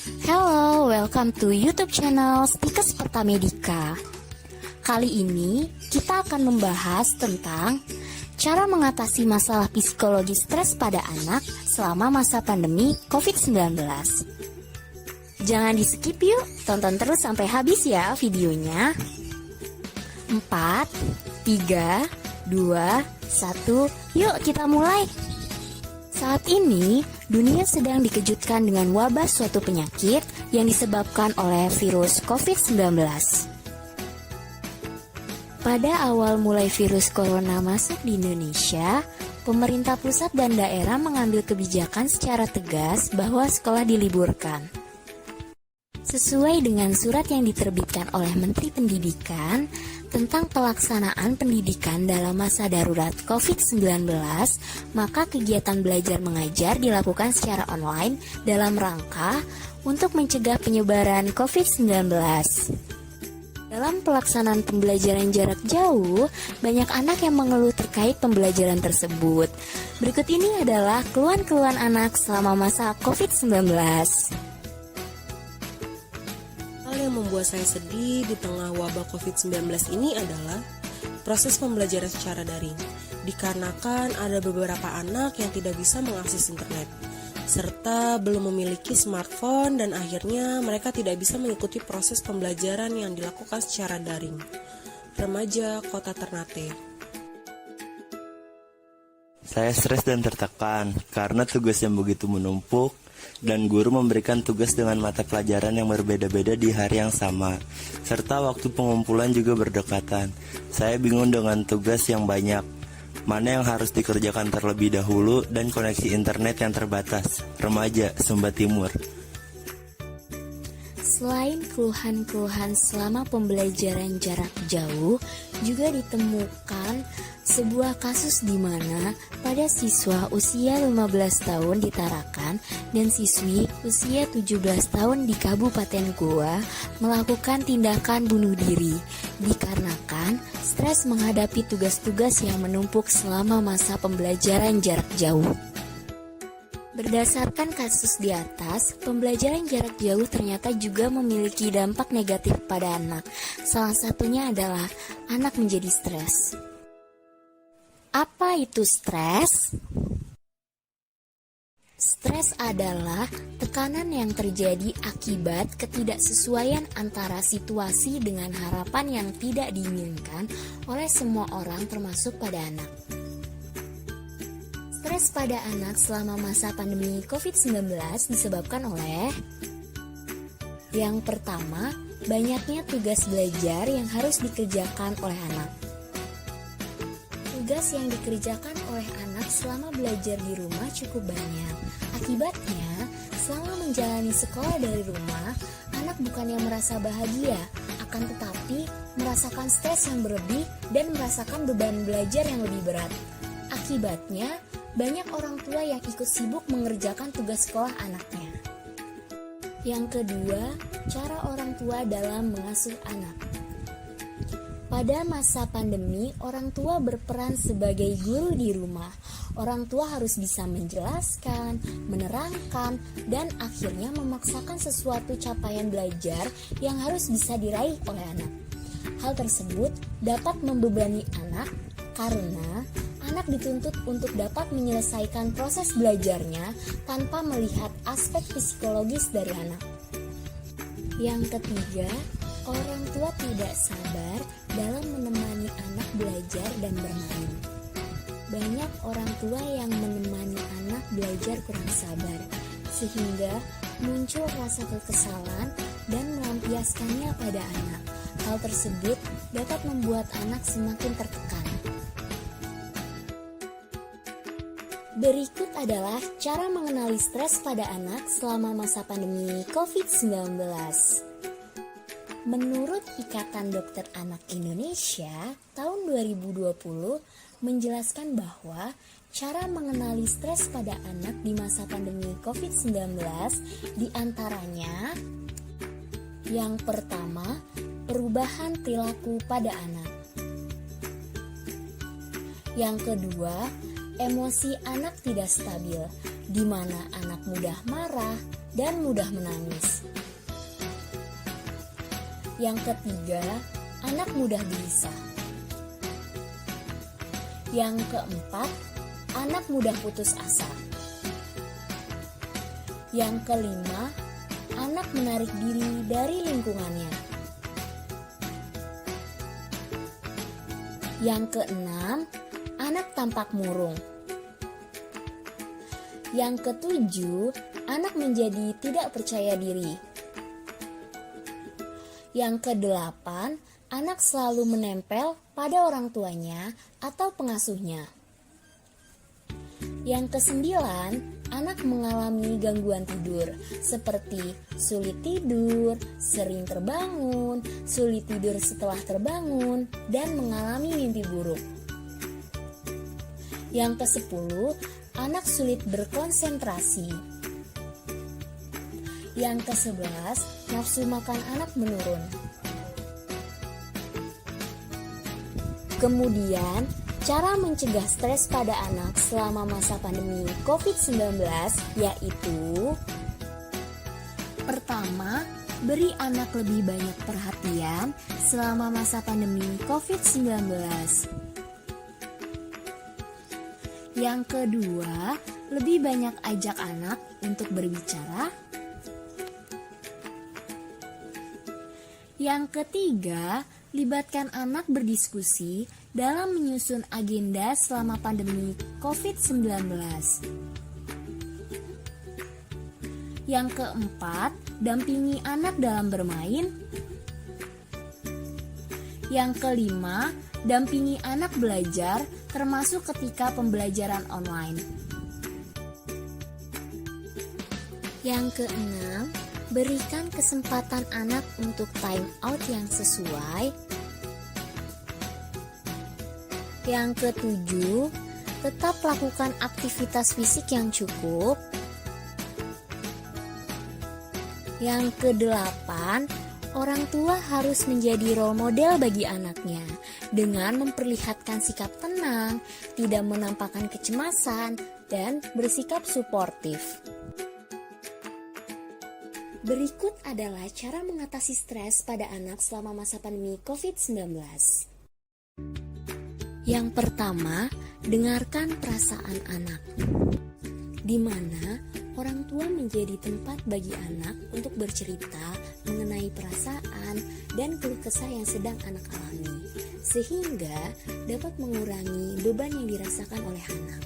Hello, welcome to YouTube channel Stikes Pertamedika. Kali ini kita akan membahas tentang cara mengatasi masalah psikologi stres pada anak selama masa pandemi COVID-19. Jangan di skip yuk, tonton terus sampai habis ya videonya. 4, 3, 2, 1, yuk kita mulai. Saat ini, dunia sedang dikejutkan dengan wabah suatu penyakit yang disebabkan oleh virus COVID-19. Pada awal mulai virus corona masuk di Indonesia, pemerintah pusat dan daerah mengambil kebijakan secara tegas bahwa sekolah diliburkan. Sesuai dengan surat yang diterbitkan oleh Menteri Pendidikan tentang pelaksanaan pendidikan dalam masa darurat COVID-19, maka kegiatan belajar mengajar dilakukan secara online dalam rangka untuk mencegah penyebaran COVID-19. Dalam pelaksanaan pembelajaran jarak jauh, banyak anak yang mengeluh terkait pembelajaran tersebut. Berikut ini adalah keluhan-keluhan anak selama masa COVID-19. Hal yang membuat saya sedih di tengah wabah COVID-19 ini adalah proses pembelajaran secara daring, dikarenakan ada beberapa anak yang tidak bisa mengakses internet, serta belum memiliki smartphone dan akhirnya mereka tidak bisa mengikuti proses pembelajaran yang dilakukan secara daring. Remaja Kota Ternate. Saya stres dan tertekan karena tugas yang begitu menumpuk dan guru memberikan tugas dengan mata pelajaran yang berbeda-beda di hari yang sama, serta waktu pengumpulan juga berdekatan. Saya bingung dengan tugas yang banyak, mana yang harus dikerjakan terlebih dahulu dan koneksi internet yang terbatas. Remaja, Sumba Timur. Selain keluhan-keluhan selama pembelajaran jarak jauh, juga ditemukan sebuah kasus di mana pada siswa usia 15 tahun di Tarakan dan siswi usia 17 tahun di Kabupaten Goa melakukan tindakan bunuh diri dikarenakan stres menghadapi tugas-tugas yang menumpuk selama masa pembelajaran jarak jauh. Berdasarkan kasus di atas, pembelajaran jarak jauh ternyata juga memiliki dampak negatif pada anak. Salah satunya adalah anak menjadi stres. Apa itu stres? Stres adalah tekanan yang terjadi akibat ketidaksesuaian antara situasi dengan harapan yang tidak diinginkan oleh semua orang termasuk pada anak. Stres pada anak selama masa pandemi COVID-19 disebabkan oleh yang pertama, banyaknya tugas belajar yang harus dikerjakan oleh anak. Tugas yang dikerjakan oleh anak selama belajar di rumah cukup banyak. Akibatnya, selama menjalani sekolah dari rumah, anak bukannya merasa bahagia, akan tetapi merasakan stres yang berlebih dan merasakan beban belajar yang lebih berat. Akibatnya, banyak orang tua yang ikut sibuk mengerjakan tugas sekolah anaknya. Yang kedua, cara orang tua dalam mengasuh anak. Pada masa pandemi, orang tua berperan sebagai guru di rumah. Orang tua harus bisa menjelaskan, menerangkan, dan akhirnya memaksakan sesuatu capaian belajar yang harus bisa diraih oleh anak. Hal tersebut dapat membebani anak karena anak dituntut untuk dapat menyelesaikan proses belajarnya tanpa melihat aspek psikologis dari anak. Yang ketiga, orang tua tidak sabar dalam menemani anak belajar dan bermain. Banyak orang tua yang menemani anak belajar kurang sabar, sehingga muncul rasa kekesalan dan melampiaskannya pada anak. Hal tersebut dapat membuat anak semakin tertekan. Berikut adalah cara mengenali stres pada anak selama masa pandemi COVID-19. Menurut Ikatan Dokter Anak Indonesia, tahun 2020 menjelaskan bahwa cara mengenali stres pada anak di masa pandemi COVID-19 diantaranya yang pertama, perubahan perilaku pada anak. Yang kedua, emosi anak tidak stabil, di mana anak mudah marah, dan mudah menangis. Yang ketiga, anak mudah gelisah. Yang keempat, anak mudah putus asa. Yang kelima, anak menarik diri dari lingkungannya. Yang keenam, anak tampak murung. Yang ketujuh, anak menjadi tidak percaya diri. Yang kedelapan, anak selalu menempel pada orang tuanya atau pengasuhnya. Yang kesembilan, anak mengalami gangguan tidur seperti sulit tidur, sering terbangun, sulit tidur setelah terbangun, dan mengalami mimpi buruk. Yang kesepuluh, anak sulit berkonsentrasi. Yang ke-11, nafsu makan anak menurun. Kemudian, cara mencegah stres pada anak selama masa pandemi COVID-19 yaitu: pertama, beri anak lebih banyak perhatian selama masa pandemi COVID-19. Yang kedua, lebih banyak ajak anak untuk berbicara. Yang ketiga, libatkan anak berdiskusi dalam menyusun agenda selama pandemi COVID-19. Yang keempat, dampingi anak dalam bermain. Yang kelima, dampingi anak belajar termasuk ketika pembelajaran online. Yang keenam, berikan kesempatan anak untuk time out yang sesuai. Yang ketujuh, tetap lakukan aktivitas fisik yang cukup. Yang kedelapan, orang tua harus menjadi role model bagi anaknya dengan memperlihatkan sikap tenang, tidak menampakkan kecemasan, dan bersikap suportif. Berikut adalah cara mengatasi stres pada anak selama masa pandemi COVID-19. Yang pertama, dengarkan perasaan anak, di mana orang tua menjadi tempat bagi anak untuk bercerita mengenai perasaan dan keluh kesah yang sedang anak alami, sehingga dapat mengurangi beban yang dirasakan oleh anak.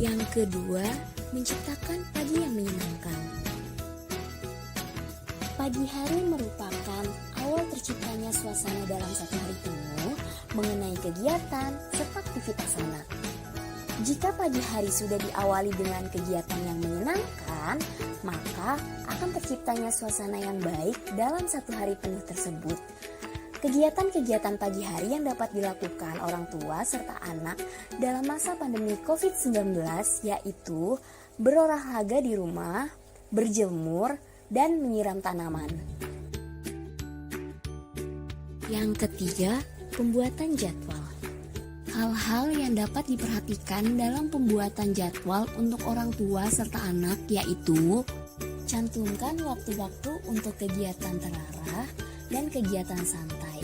Yang kedua, menciptakan pagi yang menyenangkan. Pagi hari merupakan awal terciptanya suasana dalam satu hari penuh mengenai kegiatan serta aktivitas anak. Jika pagi hari sudah diawali dengan kegiatan yang menyenangkan, maka akan terciptanya suasana yang baik dalam satu hari penuh tersebut. Kegiatan-kegiatan pagi hari yang dapat dilakukan orang tua serta anak dalam masa pandemi COVID-19 yaitu berolahraga di rumah, berjemur, dan menyiram tanaman. Yang ketiga, pembuatan jadwal. Hal-hal yang dapat diperhatikan dalam pembuatan jadwal untuk orang tua serta anak yaitu: cantumkan waktu-waktu untuk kegiatan terarah dan kegiatan santai,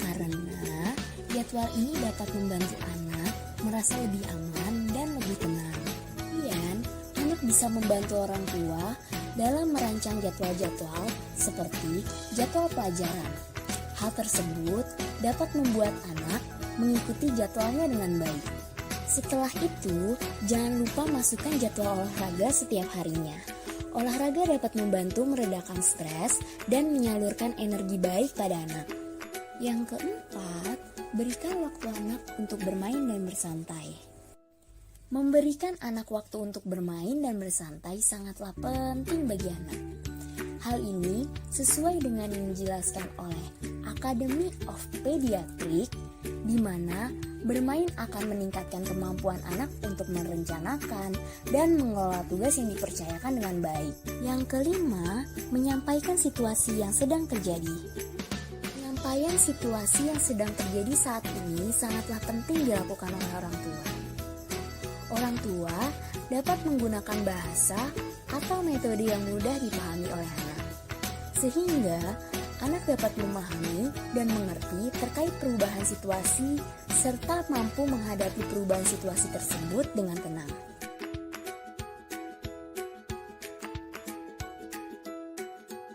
karena jadwal ini dapat membantu anak merasa lebih aman dan lebih tenang. Kemudian, anak bisa membantu orang tua dalam merancang jadwal-jadwal seperti jadwal pelajaran. Hal tersebut dapat membuat anak mengikuti jadwalnya dengan baik. Setelah itu, jangan lupa masukkan jadwal olahraga setiap harinya. Olahraga dapat membantu meredakan stres dan menyalurkan energi baik pada anak. Yang keempat, berikan waktu anak untuk bermain dan bersantai. Memberikan anak waktu untuk bermain dan bersantai sangatlah penting bagi anak. Hal ini sesuai dengan yang dijelaskan oleh Academy of Pediatrics, di mana bermain akan meningkatkan kemampuan anak untuk merencanakan dan mengelola tugas yang dipercayakan dengan baik. Yang kelima, menyampaikan situasi yang sedang terjadi. Penyampaian situasi yang sedang terjadi saat ini sangatlah penting dilakukan oleh orang tua. Orang tua dapat menggunakan bahasa atau metode yang mudah dipahami oleh anak, sehingga anak dapat memahami dan mengerti terkait perubahan situasi serta mampu menghadapi perubahan situasi tersebut dengan tenang.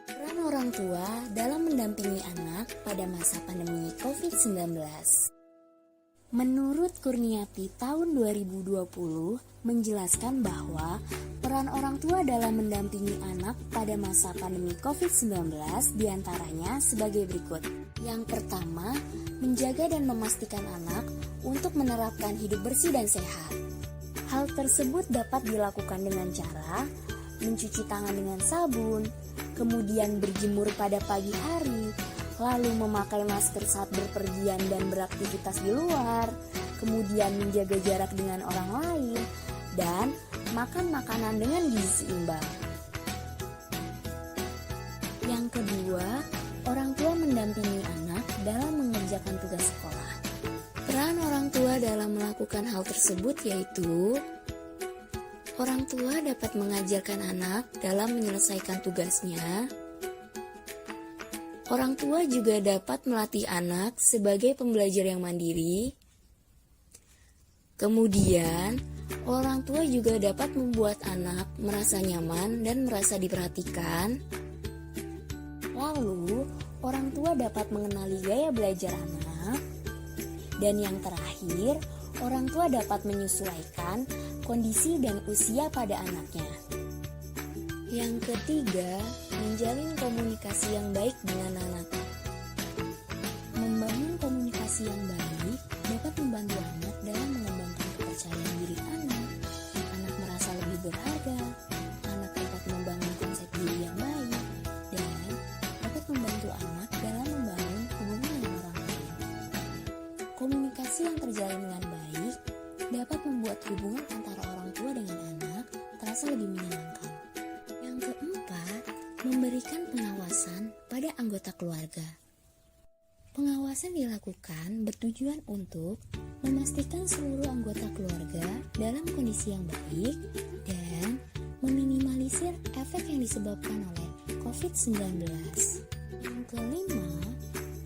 Peran orang tua dalam mendampingi anak pada masa pandemi COVID-19. Menurut Kurniati tahun 2020 menjelaskan bahwa peran orang tua dalam mendampingi anak pada masa pandemi COVID-19 diantaranya sebagai berikut. Yang pertama, menjaga dan memastikan anak untuk menerapkan hidup bersih dan sehat. Hal tersebut dapat dilakukan dengan cara mencuci tangan dengan sabun, kemudian berjemur pada pagi hari, lalu memakai masker saat berpergian dan beraktivitas di luar, kemudian menjaga jarak dengan orang lain, dan makan makanan dengan gizi seimbang. Yang kedua, orang tua mendampingi anak dalam mengerjakan tugas sekolah. Peran orang tua dalam melakukan hal tersebut yaitu orang tua dapat mengajarkan anak dalam menyelesaikan tugasnya. Orang tua juga dapat melatih anak sebagai pembelajar yang mandiri. Kemudian, orang tua juga dapat membuat anak merasa nyaman dan merasa diperhatikan. Lalu, orang tua dapat mengenali gaya belajar anak. Dan yang terakhir, orang tua dapat menyesuaikan kondisi dan usia pada anaknya. Yang ketiga, menjalin komunikasi yang baik dengan anak. Membangun komunikasi yang baik dapat membantu anak dalam mengembangkan kepercayaan diri anak. Anak merasa lebih berharga, anak dapat membangun konsep diri yang baik, dan dapat membantu anak dalam membangun hubungan dengan orang lain. Komunikasi yang terjalin dengan baik dapat membuat hubungan antara orang tua dengan anak terasa lebih menyenangkan. Yang keempat, memberikan pengawasan pada anggota keluarga. Pengawasan dilakukan bertujuan untuk memastikan seluruh anggota keluarga dalam kondisi yang baik dan meminimalisir efek yang disebabkan oleh COVID-19. Yang kelima,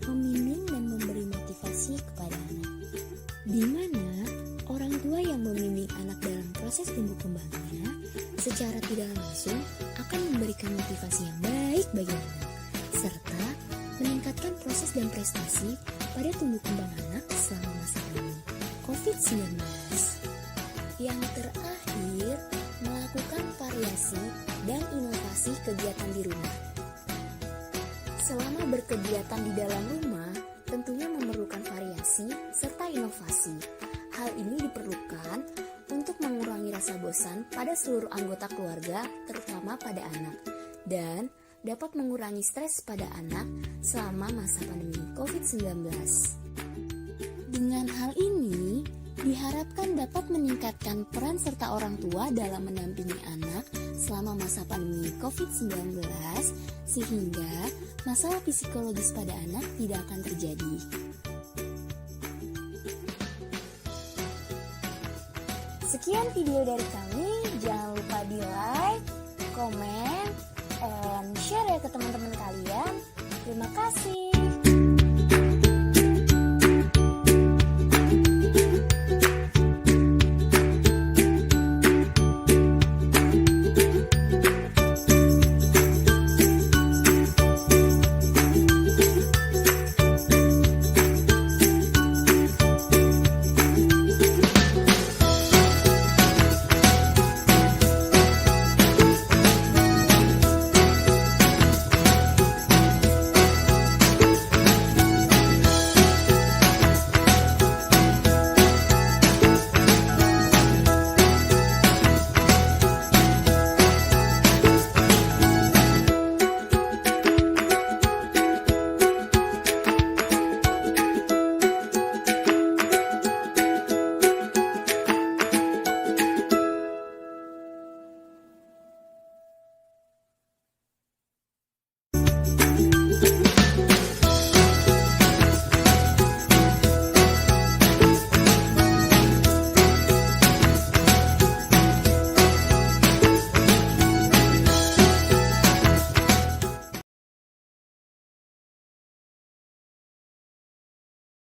membimbing dan memberi motivasi kepada anak, di mana orang tua yang membimbing anak dalam proses tumbuh kembangnya secara tidak langsung akan memberikan motivasi yang baik bagi anak, serta meningkatkan proses dan prestasi pada tumbuh kembang anak selama masa pandemi COVID-19. Yang terakhir, melakukan variasi dan inovasi kegiatan di rumah. Selama berkegiatan di dalam rumah, tentunya memerlukan variasi serta inovasi. Hal ini diperlukan untuk mengurangi rasa bosan pada seluruh anggota keluarga, terutama pada anak, dan dapat mengurangi stres pada anak selama masa pandemi COVID-19. Dengan hal ini, diharapkan dapat meningkatkan peran serta orang tua dalam mendampingi anak selama masa pandemi COVID-19, sehingga masalah psikologis pada anak tidak akan terjadi. Sekian video dari kami.